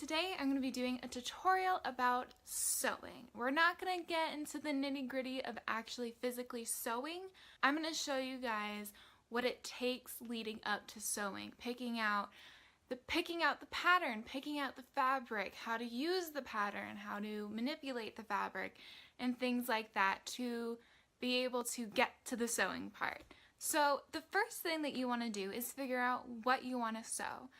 today I'm going to be doing a tutorial about sewing. We're not going to get into the nitty-gritty of actually physically sewing. I'm going to show you guys what it takes leading up to sewing, picking out the pattern, picking out the fabric, how to use the pattern, how to manipulate the fabric, and things like that to be able to get to the sewing part. So the first thing that you want to do is figure out what you want to sew.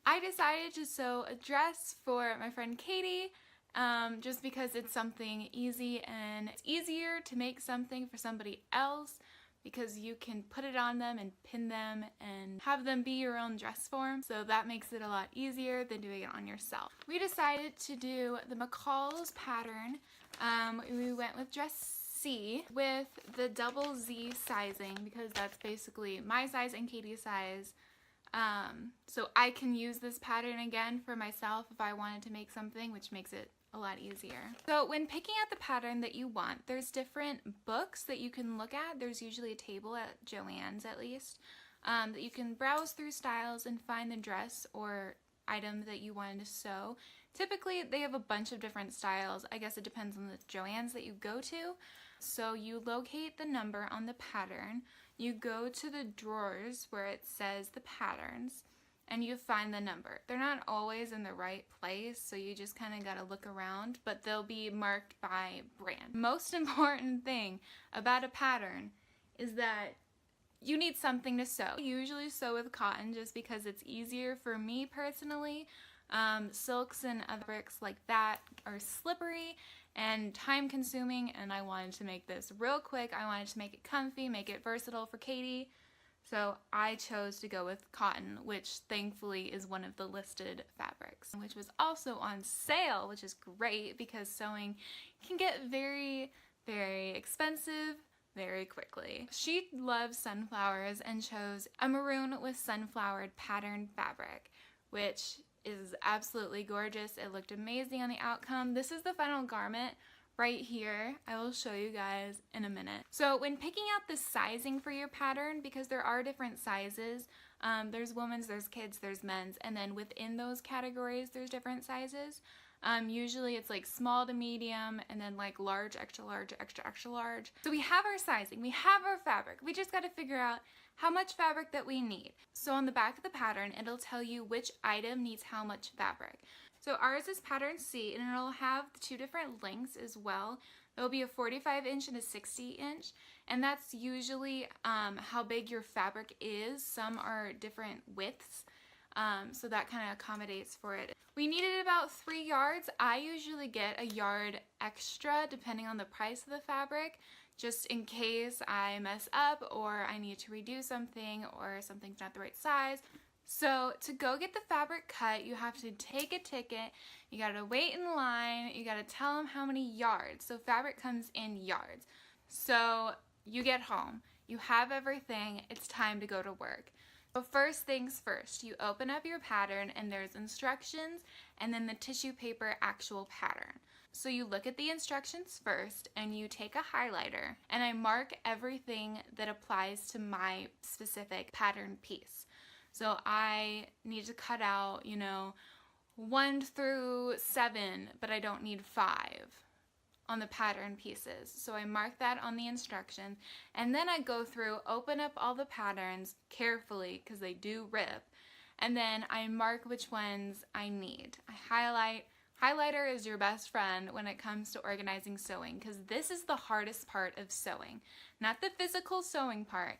I decided to sew a dress for my friend Katie just because it's something easy, and it's easier to make something for somebody else because you can put it on them and pin them and have them be your own dress form. So that makes it a lot easier than doing it on yourself. We decided to do the McCall's pattern. We went with dress C with the double Z sizing because that's basically my size and Katie's size. So I can use this pattern again for myself if I wanted to make something, which makes it a lot easier. So when picking out the pattern that you want, there's different books that you can look at. There's usually a table at Joann's at least, that you can browse through styles and find the dress or item that you wanted to sew. Typically they have a bunch of different styles. I guess it depends on the Joann's that you go to. So you locate the number on the pattern, you go to the drawers where it says the patterns, and you find the number. They're not always in the right place, so you just kind of gotta look around, but they'll be marked by brand. Most important thing about a pattern is that you need something to sew. I usually sew with cotton just because it's easier for me personally. Silks and other fabrics like that are slippery and time consuming, and I wanted to make this real quick. I wanted to make it comfy, make it versatile for Katie. So I chose to go with cotton, which thankfully is one of the listed fabrics, which was also on sale, which is great because sewing can get very, very expensive very quickly. She loves sunflowers and chose a maroon with sunflowered patterned fabric, which is absolutely gorgeous. It looked amazing on the outcome. This is the final garment right here. I will show you guys in a minute. So when picking out the sizing for your pattern, because there are different sizes, there's women's, there's kids, there's men's, and then within those categories there's different sizes. Usually it's like small to medium and then like large, extra large, extra, extra large. So we have our sizing, we have our fabric. We just got to figure out how much fabric that we need. So on the back of the pattern, it'll tell you which item needs how much fabric. So ours is pattern C, and it'll have the two different lengths as well. There'll be a 45-inch and a 60-inch, and that's usually how big your fabric is. Some are different widths, so that kind of accommodates for it. We needed about 3 yards. I usually get a yard extra depending on the price of the fabric, just in case I mess up or I need to redo something or something's not the right size. So to go get the fabric cut, you have to take a ticket, you gotta wait in line, you gotta tell them how many yards. So fabric comes in yards. So you get home, you have everything, it's time to go to work. So first things first, you open up your pattern and there's instructions and then the tissue paper actual pattern. So you look at the instructions first and you take a highlighter, and I mark everything that applies to my specific pattern piece. So I need to cut out, 1 through 7, but I don't need 5 on the pattern pieces. So I mark that on the instructions, and then I go through, open up all the patterns carefully because they do rip, and then I mark which ones I need. I highlight. Highlighter is your best friend when it comes to organizing sewing because this is the hardest part of sewing, not the physical sewing part.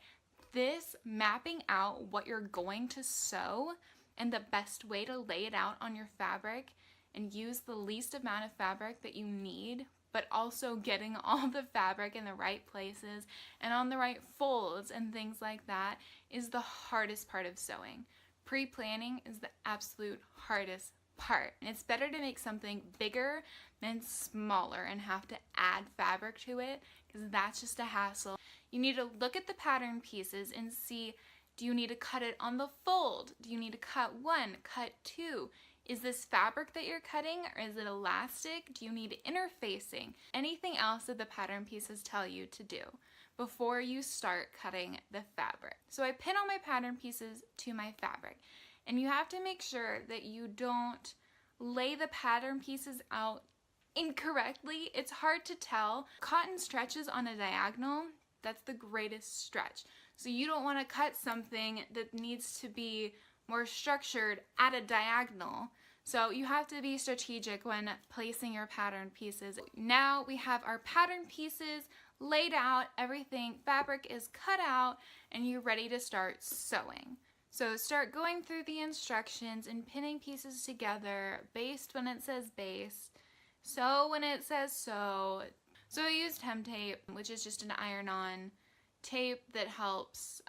This mapping out what you're going to sew and the best way to lay it out on your fabric and use the least amount of fabric that you need, but also getting all the fabric in the right places and on the right folds and things like that is the hardest part of sewing. Pre-planning is the absolute hardest part. And it's better to make something bigger than smaller and have to add fabric to it because that's just a hassle. You need to look at the pattern pieces and see, do you need to cut it on the fold? Do you need to cut 1, cut 2? Is this fabric that you're cutting or is it elastic? Do you need interfacing? Anything else that the pattern pieces tell you to do before you start cutting the fabric. So I pin all my pattern pieces to my fabric. And you have to make sure that you don't lay the pattern pieces out incorrectly, it's hard to tell. Cotton stretches on a diagonal. That's the greatest stretch. So you don't want to cut something that needs to be more structured at a diagonal. So you have to be strategic when placing your pattern pieces. Now we have our pattern pieces laid out, everything, fabric is cut out, and you're ready to start sewing. So start going through the instructions and pinning pieces together, based when it says base, sew when it says sew. So I used hem tape, which is just an iron-on tape that helps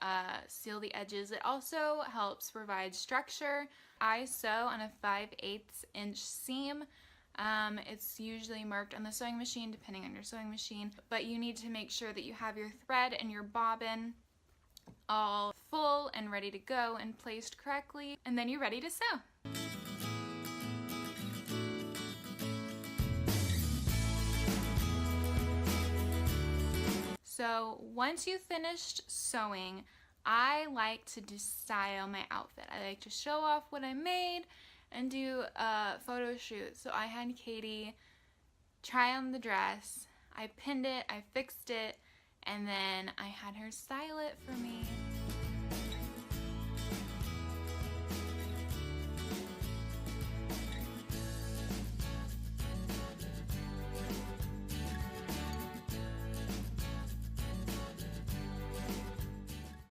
seal the edges. It also helps provide structure. I sew on a 5/8 inch seam. It's usually marked on the sewing machine depending on your sewing machine, but you need to make sure that you have your thread and your bobbin all full and ready to go and placed correctly, and then you're ready to sew. So once you've finished sewing, I like to just style my outfit. I like to show off what I made and do a photo shoot. So I had Katie try on the dress, I pinned it, I fixed it, and then I had her style it for me.